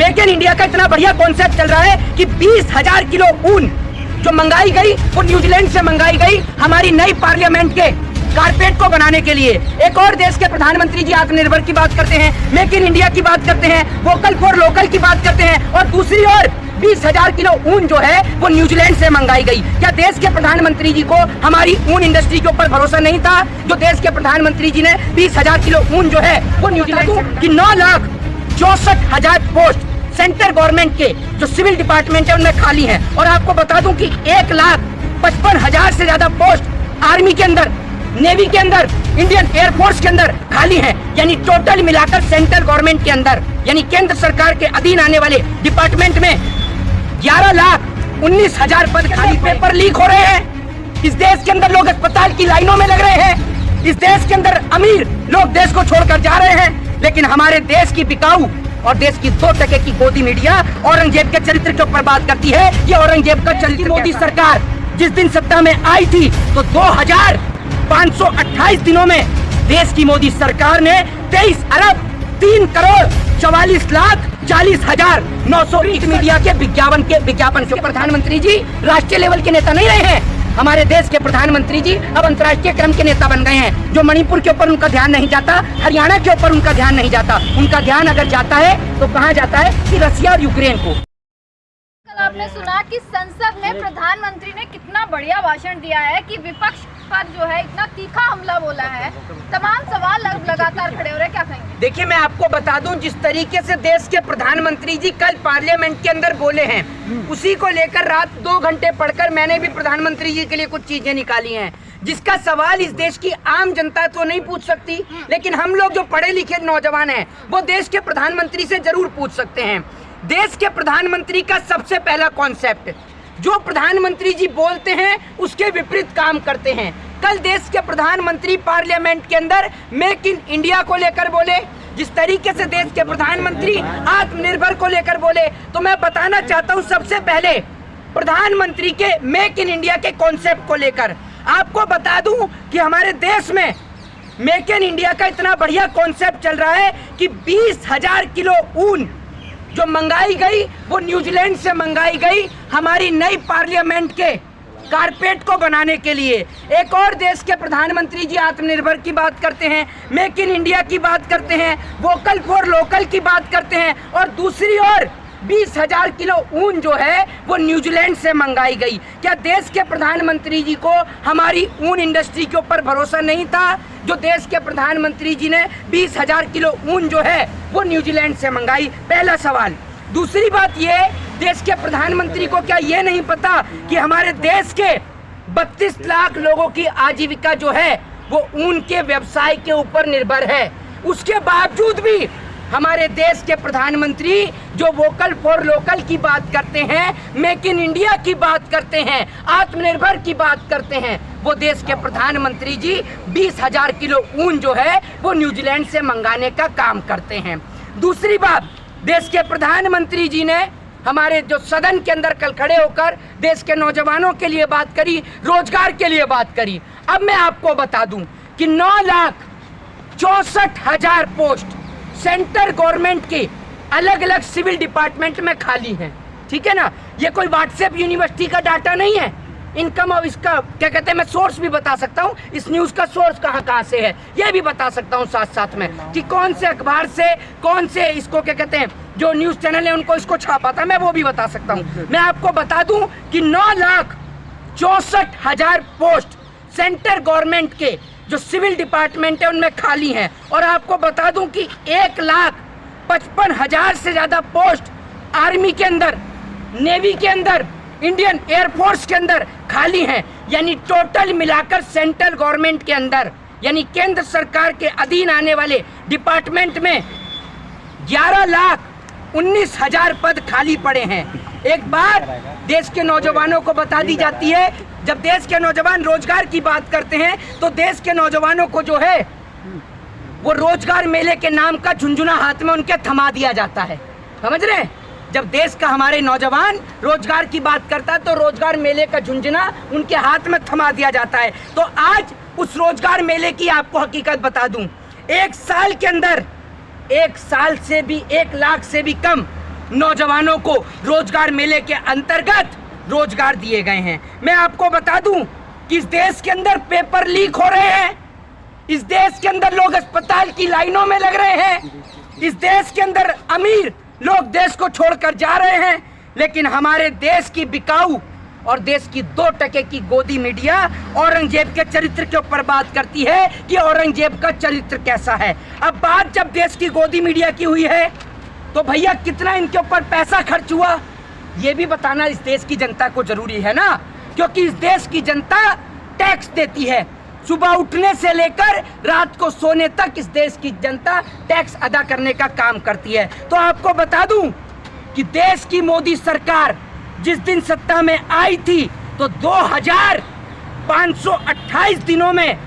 Make in India का इतना बढ़िया कॉन्सेप्ट चल रहा है कि 20,000 किलो ऊन जो मंगाई गई वो न्यूजीलैंड से मंगाई गई हमारी नई पार्लियामेंट के कारपेट को बनाने के लिए। एक और देश के प्रधानमंत्री जी आत्मनिर्भर की बात करते हैं, मेक इन इंडिया की बात करते हैं, वोकल फॉर लोकल की बात करते हैं, और दूसरी ओर 20,000 किलो ऊन जो है वो न्यूजीलैंड से मंगाई गई। क्या देश के प्रधानमंत्री जी को हमारी ऊन इंडस्ट्री के ऊपर भरोसा नहीं था? जो देश के प्रधानमंत्री जी ने 20,000 किलो ऊन जो है वो न्यूजीलैंड की 9,64,000 पोस्ट सेंट्रल गवर्नमेंट के जो सिविल डिपार्टमेंट है उनमें खाली हैं। और आपको बता दूं कि 1,55,000 से ज्यादा पोस्ट आर्मी के अंदर, नेवी के अंदर, इंडियन एयरफोर्स के अंदर खाली हैं। यानी टोटल मिलाकर सेंट्रल गवर्नमेंट के अंदर यानी केंद्र सरकार के अधीन आने वाले डिपार्टमेंट में 11,19,000 पद खाली। पेपर लीक हो रहे हैं। इस देश के अंदर लोग अस्पताल की लाइनों में लग रहे हैं। इस देश के अंदर अमीर लोग देश को छोड़कर जा रहे हैं। लेकिन हमारे देश की बिकाऊ और देश की 2% की गोदी मीडिया औरंगजेब के चरित्र के ऊपर बात करती है। ये औरंगजेब का चरित्र। मोदी सरकार जिस दिन सत्ता में आई थी तो 2,528 दिनों में देश की मोदी सरकार ने 23 अरब 3 करोड़ 44,40,901 मीडिया के विज्ञापन के प्रधानमंत्री जी राष्ट्रीय लेवल के नेता नहीं रहे हैं। हमारे देश के प्रधानमंत्री जी अब अंतर्राष्ट्रीय क्रम के नेता बन गए हैं। जो मणिपुर के ऊपर उनका ध्यान नहीं जाता, हरियाणा के ऊपर उनका ध्यान नहीं जाता, उनका ध्यान अगर जाता है तो कहाँ जाता है कि रसिया और यूक्रेन को। कल आपने सुना कि संसद में प्रधानमंत्री ने कितना बढ़िया भाषण दिया है कि विपक्ष पर जो है इतना तीखा हमला बोला है। तमाम सवाल लगातार खड़े हो रहे हैं, क्या कहेंगे? देखिए, मैं आपको बता दूं, जिस तरीके से देश के प्रधानमंत्री जी कल पार्लियामेंट के अंदर बोले हैं, उसी को लेकर रात 2 घंटे पढ़कर मैंने भी प्रधानमंत्री जी के लिए कुछ चीजें निकाली हैं, जिसका सवाल इस देश की आम जनता तो नहीं पूछ सकती, लेकिन हम लोग जो पढ़े लिखे नौजवान हैं वो देश के प्रधानमंत्री से जरूर पूछ सकते हैं। देश के प्रधानमंत्री का सबसे पहला कॉन्सेप्ट, जो प्रधानमंत्री जी बोलते हैं उसके विपरीत काम करते हैं। कल देश के प्रधानमंत्री पार्लियामेंट के अंदर मेक इन इंडिया को लेकर बोले, जिस तरीके से देश के प्रधानमंत्री आत्मनिर्भर को लेकर बोले, तो मैं बताना चाहता हूं सबसे पहले प्रधानमंत्री के मेक इन इंडिया के कॉन्सेप्ट को लेकर। आपको बता दूं कि हमारे देश में मेक इन इंडिया का इतना बढ़िया कॉन्सेप्ट चल रहा है कि 20,000 किलो ऊन जो मंगाई गई वो न्यूजीलैंड से मंगाई गई हमारी नई पार्लियामेंट के कारपेट को बनाने के लिए। एक और देश के प्रधानमंत्री जी आत्मनिर्भर की बात करते हैं, मेक इन इंडिया की बात करते हैं, वोकल फॉर लोकल की बात करते हैं, और दूसरी ओर 20,000 किलो ऊन जो है वो न्यूजीलैंड से मंगाई गई। क्या देश के प्रधानमंत्री जी को हमारी ऊन इंडस्ट्री के ऊपर भरोसा नहीं था? जो देश के प्रधानमंत्री जी ने 20,000 किलो ऊन जो है वो न्यूजीलैंड से मंगाई। पहला सवाल। दूसरी बात ये, देश के प्रधानमंत्री को क्या ये नहीं पता कि हमारे देश के 32 लाख लोगों की आजीविका जो है वो ऊन के व्यवसाय के ऊपर निर्भर है? उसके बावजूद भी हमारे देश के प्रधानमंत्री जो वोकल फॉर लोकल की बात करते हैं, मेक इन इंडिया की बात करते हैं, आत्मनिर्भर की बात करते हैं, वो देश के प्रधानमंत्री जी 20,000 किलो ऊन जो है वो न्यूजीलैंड से मंगाने का काम करते हैं। दूसरी बात, देश के प्रधानमंत्री जी ने हमारे जो सदन के अंदर कल खड़े होकर देश के नौजवानों के लिए बात करी, रोजगार के लिए बात करी। अब मैं आपको बता दूं कि 9,64,000 पोस्ट सेंट्रल गवर्नमेंट के अलग अलग सिविल डिपार्टमेंट में खाली हैं। ठीक है ना, ये कोई व्हाट्सएप यूनिवर्सिटी का डाटा नहीं है। इनकम और इसका क्या कहते हैं, मैं सोर्स भी बता सकता हूँ, इस न्यूज़ का सोर्स कहाँ से है ये भी बता सकता हूँ साथ साथ में, कि कौन से अखबार से, कौन से इसको क्या कहते हैं जो न्यूज़ चैनल है उनको इसको छापा था, मैं वो भी बता सकता हूँ। मैं आपको बता दूं कि 9,64,000 पोस्ट सेंट्रल गवर्नमेंट के जो सिविल डिपार्टमेंट है उनमें खाली हैं। और आपको बता दूं कि 1,55,000 से ज्यादा पोस्ट आर्मी के अंदर, नेवी के अंदर, इंडियन एयरफोर्स के अंदर खाली हैं। यानी टोटल मिलाकर सेंट्रल गवर्नमेंट के अंदर यानी केंद्र सरकार के अधीन आने वाले डिपार्टमेंट में 11,19,000 पद खाली पड़े हैं। एक बात देश के नौजवानों को बता दी जाती है, जब देश के नौजवान रोजगार की बात करते हैं तो देश के नौजवानों को जो है वो रोजगार मेले के नाम का झुंझुना हाथ में उनके थमा दिया जाता है। समझ रहे हैं? जब देश का हमारे नौजवान रोजगार की बात करता है तो रोजगार मेले का झुंझुना उनके हाथ में थमा दिया जाता है। तो आज उस रोजगार मेले की आपको हकीकत बता दूं, एक साल के अंदर 1 साल से भी 1 लाख से भी कम नौजवानों को रोजगार मेले के अंतर्गत रोजगार दिए गए हैं। मैं आपको बता दूं कि इस देश के अंदर पेपर लीक हो रहे हैं, इस देश के अंदर लोग अस्पताल की लाइनों में लग रहे हैं, इस देश के अंदर अमीर लोग देश को छोड़कर जा रहे हैं, लेकिन हमारे देश की बिकाऊ और देश की 2% की गोदी मीडिया औरंगजेब के चरित्र के ऊपर बात करती है कि औरंगजेब का चरित्र कैसा है। अब बात जब देश की गोदी मीडिया की हुई है तो भैया कितना इनके ऊपर पैसा खर्च हुआ ये भी बताना इस देश की जनता को जरूरी है ना, क्योंकि इस देश की जनता टैक्स देती है। सुबह उठने से लेकर रात को सोने तक इस देश की जनता टैक्स अदा करने का काम करती है। तो आपको बता दूं कि देश की मोदी सरकार जिस दिन सत्ता में आई थी तो 2528 दिनों में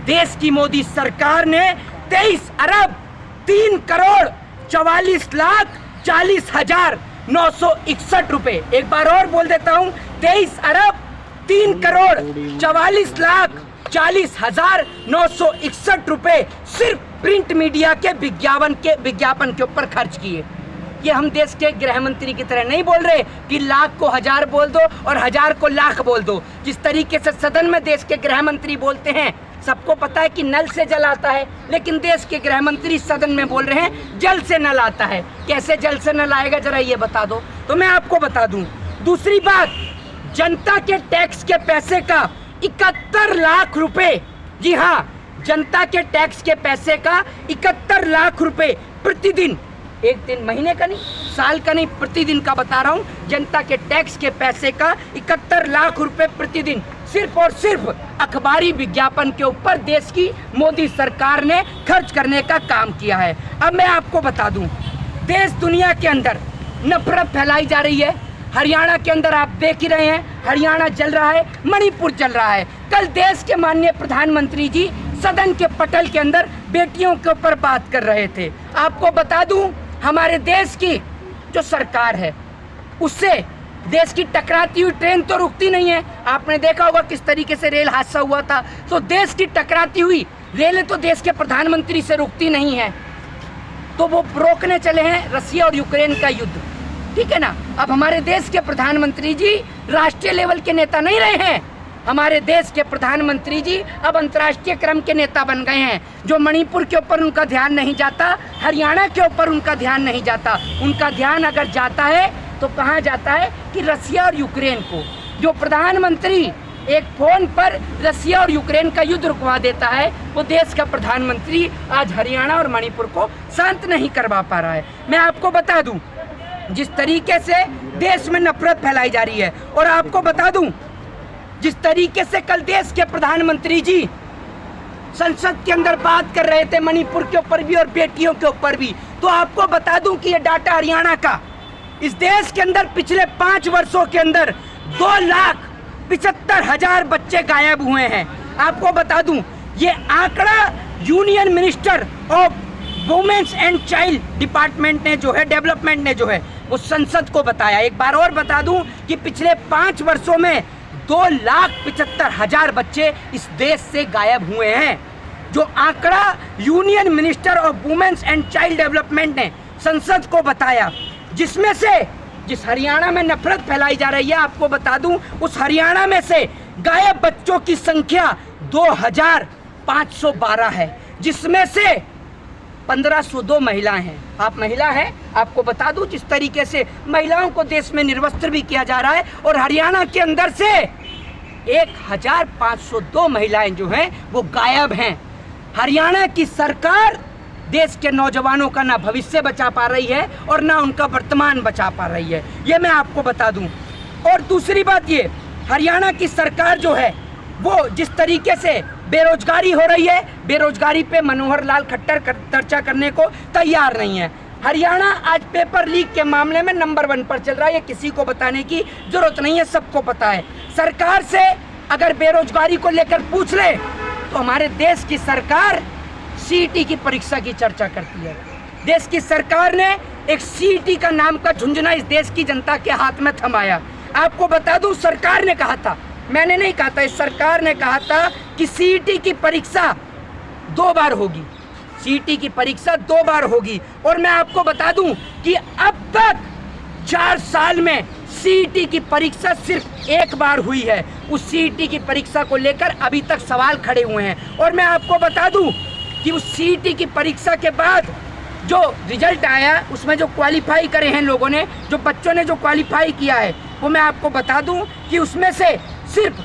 देश की मोदी सरकार ने 23 अरब 3 करोड़ 44 लाख 40,961 रुपए, एक बार और बोल देता हूं, 23 अरब 3 करोड़ 44 लाख 40,961 रुपए सिर्फ प्रिंट मीडिया के विज्ञापन के ऊपर खर्च किए। ये हम देश के गृह मंत्री की तरह नहीं बोल रहे कि लाख को 1000 बोल दो और 1000 को लाख बोल दो। जिस तरीके से सदन में देश के गृह मंत्री बोलते हैं, सबको पता है कि नल से जल आता है, लेकिन देश के गृह मंत्री सदन में बोल रहे हैं जल से नल आता है। कैसे जल से नल आएगा जरा ये बता दो। तो मैं आपको बता दूं, दूसरी बात, जनता के टैक्स के पैसे का 71 लाख रुपए, जी हाँ, जनता के टैक्स के पैसे का 71 लाख रुपए प्रतिदिन, एक दिन महीने का नहीं, साल का नहीं, प्रतिदिन का बता रहा हूं, जनता के टैक्स के पैसे का 71 लाख रुपए प्रतिदिन सिर्फ और सिर्फ अखबारी विज्ञापन के ऊपर देश की मोदी सरकार ने खर्च करने का काम किया है। अब मैं आपको बता दूं, देश दुनिया के अंदर नफरत फैलाई जा रही है। हरियाणा के अंदर आप देख ही रहे हैं, हरियाणा जल रहा है, मणिपुर जल रहा है। कल देश के माननीय प्रधानमंत्री जी सदन के पटल के अंदर बेटियों के ऊपर बात कर रहे थे। आपको बता दूं, हमारे देश की जो सरकार है उससे देश की टकराती हुई ट्रेन तो रुकती नहीं है। आपने देखा होगा किस तरीके से रेल हादसा हुआ था। तो देश की टकराती हुई रेलें तो देश के प्रधानमंत्री से रुकती नहीं है, तो वो रोकने चले हैं रसिया और यूक्रेन का युद्ध, ठीक है ना। अब हमारे देश के प्रधानमंत्री जी राष्ट्रीय लेवल के नेता नहीं रहे हैं, हमारे देश के प्रधानमंत्री जी अब अंतर्राष्ट्रीय क्रम के नेता बन गए हैं। जो मणिपुर के ऊपर उनका ध्यान नहीं जाता, हरियाणा के ऊपर उनका ध्यान नहीं जाता, उनका ध्यान अगर जाता है तो कहाँ जाता है कि रसिया और यूक्रेन को। जो प्रधानमंत्री एक फोन पर रसिया और यूक्रेन का युद्ध रुकवा देता है, वो देश का प्रधानमंत्री आज हरियाणा और मणिपुर को शांत नहीं करवा पा रहा है। मैं आपको बता दूं, जिस तरीके से देश में नफरत फैलाई जा रही है, और आपको बता दूं जिस तरीके से कल देश के प्रधानमंत्री जी संसद के अंदर बात कर रहे थे मणिपुर के ऊपर भी और बेटियों के ऊपर भी, तो आपको बता दूं कि ये डाटा हरियाणा का, इस देश के अंदर पिछले 5 वर्षों के अंदर 2,75,000 बच्चे गायब हुए हैं। आपको बता दूं, ये आंकड़ा union minister of women's and child department ने जो है, डेवलपमेंट ने जो है, वो संसद को बताया। एक बार और बता दूं कि पिछले 5 वर्षों में 2,75,000 बच्चे इस देश से गायब हुए हैं। जो आंकड़ा union minister of women's and child development ने संसद को बताया, जिसमें से जिस हरियाणा में नफरत फैलाई जा रही है, आपको बता दूं, उस हरियाणा में से गायब बच्चों की संख्या 2,512 है, जिसमें से 1502 महिलाएं हैं। आप महिला हैं, आपको बता दूं जिस तरीके से महिलाओं को देश में निर्वस्त्र भी किया जा रहा है, और हरियाणा के अंदर से 1,502 महिलाएं जो हैं वो गायब हैं। हरियाणा की सरकार देश के नौजवानों का ना भविष्य बचा पा रही है और ना उनका वर्तमान बचा पा रही है, ये मैं आपको बता दूं। और दूसरी बात ये, हरियाणा की सरकार जो है वो जिस तरीके से बेरोजगारी हो रही है, बेरोजगारी पे मनोहर लाल खट्टर चर्चा करने को तैयार नहीं है। हरियाणा आज पेपर लीक के मामले में नंबर 1 पर चल रहा है, ये किसी को बताने की जरूरत नहीं है, सबको पता है। सरकार से अगर बेरोजगारी को लेकर पूछ ले तो हमारे देश की सरकार सीईटी की परीक्षा की चर्चा करती है। देश की सरकार ने एक सीईटी का नाम का झुंझुना इस देश की जनता के हाथ में थमाया। आपको बता दूं, सरकार ने कहा था, मैंने नहीं कहा था, इस सरकार ने कहा था कि सीईटी की परीक्षा 2 बार होगी, सीईटी की परीक्षा 2 बार होगी। और मैं आपको बता दूं कि अब तक 4 साल में सीईटी की परीक्षा सिर्फ एक बार हुई है। उस सीईटी की परीक्षा को लेकर अभी तक सवाल खड़े हुए हैं। और मैं आपको बता दूं कि उस सीईटी की परीक्षा के बाद जो रिजल्ट आया, उसमें जो क्वालिफाई करे हैं लोगों ने, जो बच्चों ने जो क्वालिफाई किया है, वो मैं आपको बता दूं कि उसमें से सिर्फ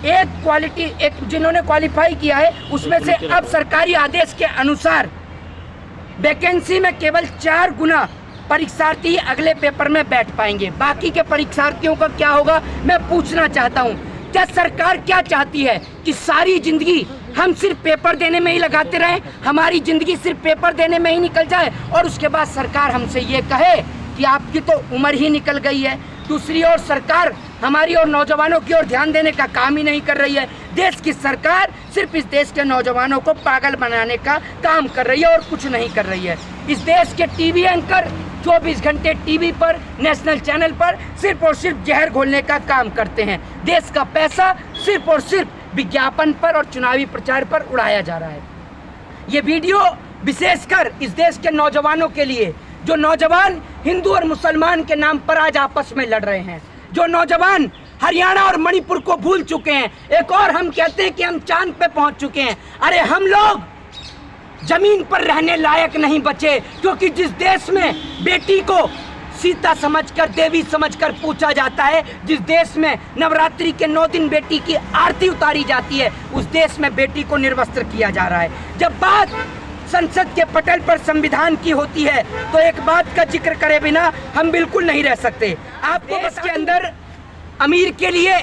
एक जिन्होंने क्वालिफाई किया है, उसमें से अब सरकारी आदेश के अनुसार वैकेंसी में केवल 4 गुना परीक्षार्थी अगले पेपर में बैठ पाएंगे। बाकी के परीक्षार्थियों का क्या होगा, मैं पूछना चाहता हूं, क्या सरकार क्या चाहती है कि सारी जिंदगी हम सिर्फ पेपर देने में ही लगाते रहें, हमारी जिंदगी सिर्फ पेपर देने में ही निकल जाए और उसके बाद सरकार हमसे ये कहे कि आपकी तो उम्र ही निकल गई है। दूसरी ओर सरकार हमारी और नौजवानों की ओर ध्यान देने का काम ही नहीं कर रही है। देश की सरकार सिर्फ इस देश के नौजवानों को पागल बनाने का काम कर रही है और कुछ नहीं कर रही है। इस देश के टीवी एंकर 24 घंटे टीवी पर, नेशनल चैनल पर सिर्फ और सिर्फ जहर घोलने का काम करते हैं। देश का पैसा सिर्फ और सिर्फ विज्ञापन पर और चुनावी प्रचार पर उड़ाया जा रहा है। ये वीडियो विशेषकर इस देश के नौजवानों के लिए, जो नौजवान हिंदू और मुसलमान के नाम पर आज आपस में लड़ रहे हैं, जो नौजवान हरियाणा और मणिपुर को भूल चुके हैं। एक और हम कहते हैं कि हम चांद पे पहुंच चुके हैं। अरे हम लोग जमीन पर रहने लायक नहीं बचे, क्योंकि जिस देश में बेटी को सीता समझकर, देवी समझकर पूछा जाता है, जिस देश में नवरात्रि के 9 दिन बेटी की आरती उतारी जाती है, उस देश में बेटी को निर्वस्त्र किया जा रहा है। जब बात संसद के पटल पर संविधान की होती है तो एक बात का जिक्र करे बिना हम बिल्कुल नहीं रह सकते। आपको इसके अंदर अमीर के लिए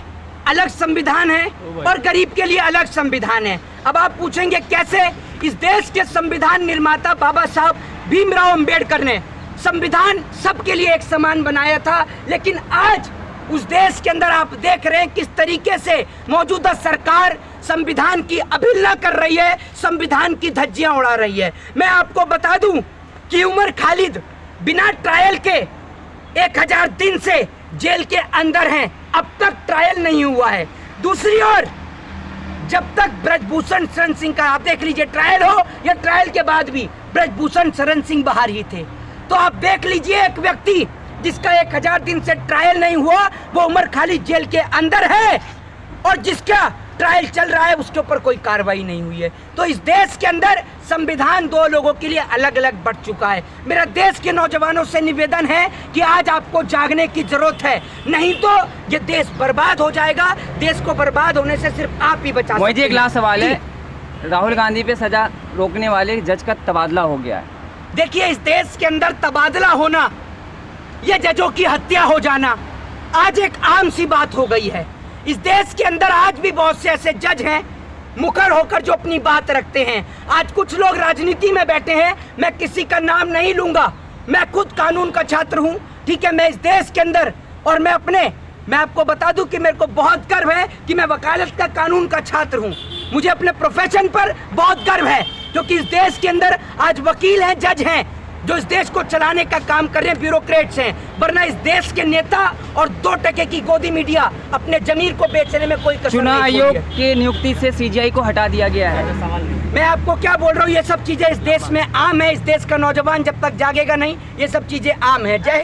अलग संविधान है और गरीब के लिए अलग संविधान है। अब आप पूछेंगे कैसे? इस देश के संविधान निर्माता बाबा साहब भीमराव अंबेडकर ने संविधान सबके लिए एक समान बनाया था, लेकिन आज उस देश के अंदर आप देख रहे हैं किस तरीके से मौजूदा सरकार संविधान की अवहेलना कर रही है, संविधान की धज्जियां उड़ा रही है। मैं आपको बता दूं कि उमर खालिद बिना ट्रायल के 1000 दिन से जेल के अंदर हैं, अब तक ट्रायल नहीं हुआ है। दूसरी ओर जब तक ब्रजभूषण शरण सिंह का, आप देख लीजिए, ट्रायल हो या ट्रायल के बाद भी ब्रजभूषण शरण सिंह बाहर ही थे। तो आप देख लीजिए, एक व्यक्ति जिसका 1000 दिन से ट्रायल नहीं हुआ वो उमर खालिद जेल के अंदर है, और जिसका ट्रायल चल रहा है उसके ऊपर कोई कार्रवाई नहीं हुई है। तो इस देश के अंदर संविधान 2 लोगों के लिए अलग अलग बढ़ चुका है। मेरा देश के नौजवानों से निवेदन है कि आज आपको जागने की जरूरत है, नहीं तो ये देश बर्बाद हो जाएगा। देश को बर्बाद होने से सिर्फ आप ही बचा सकते हैं। एक लास्ट सवाल है, राहुल गांधी पे सजा रोकने वाले जज का तबादला हो गया है। देखिए, इस देश के अंदर तबादला होना, ये जजों की हत्या हो जाना आज एक आम सी बात हो गई है। इस देश के अंदर आज भी बहुत से ऐसे जज हैं मुखर होकर जो अपनी बात रखते हैं। आज कुछ लोग राजनीति में बैठे हैं, मैं किसी का नाम नहीं लूंगा, मैं खुद कानून का छात्र हूं, ठीक है, मैं इस देश के अंदर, और मैं आपको बता दूं कि मेरे को बहुत गर्व है कि मैं वकालत का कानून का छात्र हूं। मुझे अपने प्रोफेशन पर बहुत गर्व है, क्योंकि इस देश के अंदर आज वकील हैं, जज हैं, जो इस देश को चलाने का काम कर रहे हैं, ब्यूरोक्रेट्स हैं। वरना इस देश के नेता और 2 टके की गोदी मीडिया अपने जमीर को बेचने में कोई कसर चुनाव नहीं आयोग छोड़ी है। के नियुक्ति से सीजीआई को हटा दिया गया है। मैं आपको क्या बोल रहा हूँ, ये सब चीजें इस देश में आम है। इस देश का नौजवान जब तक जागेगा नहीं, ये सब चीजें आम है। जय